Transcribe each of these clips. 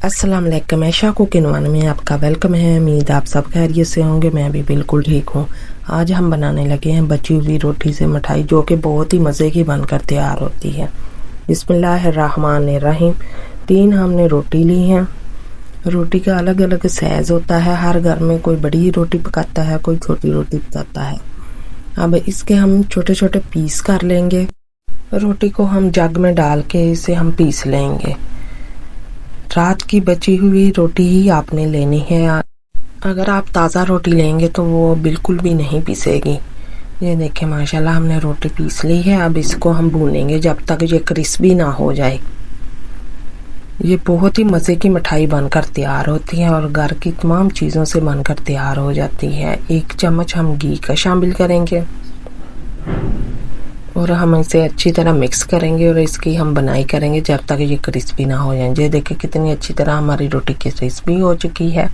अस्सलाम वालेकुम। ऐशा cooking one में आपका वेलकम है। उम्मीद आप सब खैरियत से होंगे। मैं भी बिल्कुल ठीक हूँ। आज हम बनाने लगे हैं बची हुई रोटी से मिठाई, जो कि बहुत ही मज़े की बनकर तैयार होती है। बिस्मिल्लाहिर्रहमानिर्रहीम। 3 हमने रोटी ली हैं। रोटी का अलग अलग साइज़ होता है। हर घर में कोई बड़ी रोटी पकाता है, कोई छोटी रोटी पकाता है। अब इसके हम छोटे छोटे पीस कर लेंगे। रोटी को हम जग में डाल के इसे हम पीस लेंगे। रात की बची हुई रोटी ही आपने लेनी है। अगर आप ताज़ा रोटी लेंगे तो वो बिल्कुल भी नहीं पीसेगी। ये देखिए माशाल्लाह हमने रोटी पीस ली है। अब इसको हम भूनेंगे जब तक ये क्रिस्पी ना हो जाए। ये बहुत ही मज़े की मिठाई बनकर तैयार होती है और घर की तमाम चीज़ों से बनकर तैयार हो जाती है। 1 चम्मच हम घी का शामिल करेंगे और हम इसे अच्छी तरह मिक्स करेंगे और इसकी हम बनाई करेंगे जब तक ये क्रिस्पी ना हो जाए। ये देखिए कितनी अच्छी तरह हमारी रोटी क्रिस्पी हो चुकी है।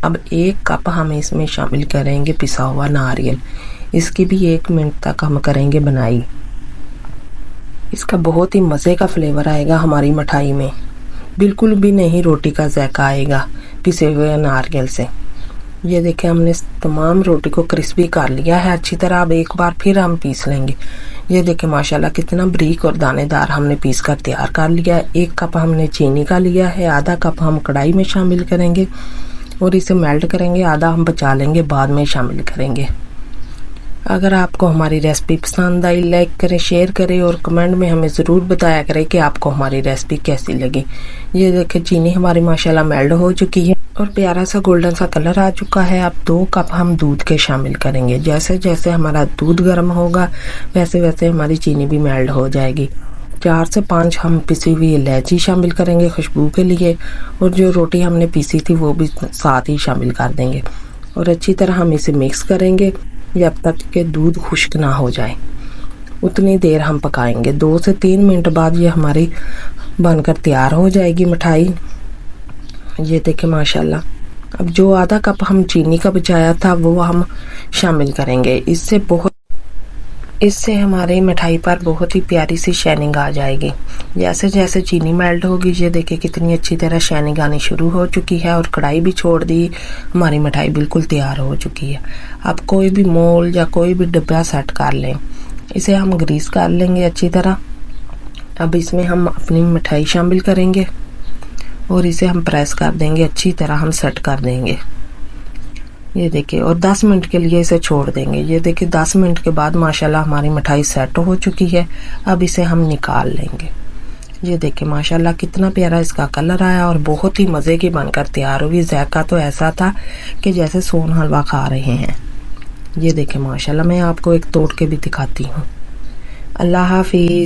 अब 1 कप हम इसमें शामिल करेंगे पिसा हुआ नारियल। इसकी भी 1 मिनट तक हम करेंगे बनाई। इसका बहुत ही मज़े का फ्लेवर आएगा हमारी मिठाई में। बिल्कुल भी नहीं रोटी का जायका आएगा पिसे हुए नारियल से। ये देखिए हमने तमाम रोटी को क्रिस्पी कर लिया है अच्छी तरह। अब एक बार फिर हम पीस लेंगे। ये देखिए माशाल्लाह कितना बारीक और दानेदार हमने पीस कर तैयार कर लिया है। 1 कप हमने चीनी का लिया है। आधा कप हम कढ़ाई में शामिल करेंगे और इसे मेल्ट करेंगे। आधा हम बचा लेंगे, बाद में शामिल करेंगे। अगर आपको हमारी रेसिपी पसंद आई, लाइक करें, शेयर करें और कमेंट में हमें ज़रूर बताया करें कि आपको हमारी रेसिपी कैसी लगी। ये देखिए चीनी हमारी माशाल्लाह मेल्ट हो चुकी है और प्यारा सा गोल्डन सा कलर आ चुका है। अब 2 कप हम दूध के शामिल करेंगे। जैसे जैसे हमारा दूध गर्म होगा वैसे वैसे हमारी चीनी भी मेल्ट हो जाएगी। 4 से 5 हम पिसी हुई इलायची शामिल करेंगे खुशबू के लिए और जो रोटी हमने पीसी थी वो भी साथ ही शामिल कर देंगे और अच्छी तरह हम इसे मिक्स करेंगे जब तक कि दूध खुश्क ना हो जाए। उतनी देर हम पकाएंगे। 2 से 3 मिनट बाद ये हमारी बनकर तैयार हो जाएगी मिठाई। ये देखिए माशाल्लाह। अब जो आधा कप हम चीनी का बचाया था वो हम शामिल करेंगे। इससे हमारी मिठाई पर बहुत ही प्यारी सी शाइनिंग आ जाएगी। जैसे जैसे चीनी मेल्ट होगी ये देखिए कितनी अच्छी तरह शाइनिंग आनी शुरू हो चुकी है और कढ़ाई भी छोड़ दी। हमारी मिठाई बिल्कुल तैयार हो चुकी है। अब कोई भी मोल या कोई भी डिब्बा सेट कर लें। इसे हम ग्रीस कर लेंगे अच्छी तरह। अब इसमें हम अपनी मिठाई शामिल करेंगे और इसे हम प्रेस कर देंगे, अच्छी तरह हम सेट कर देंगे। ये देखिए और 10 मिनट के लिए इसे छोड़ देंगे। ये देखिए 10 मिनट के बाद माशाल्लाह हमारी मिठाई सेट हो चुकी है। अब इसे हम निकाल लेंगे। ये देखिए माशाल्लाह कितना प्यारा इसका कलर आया और बहुत ही मज़े की बनकर तैयार हुई। जायका तो ऐसा था कि जैसे सोन हलवा खा रहे हैं। ये देखिए माशाल्लाह मैं आपको एक तोड़ के भी दिखाती हूँ। अल्लाह हाफिज़।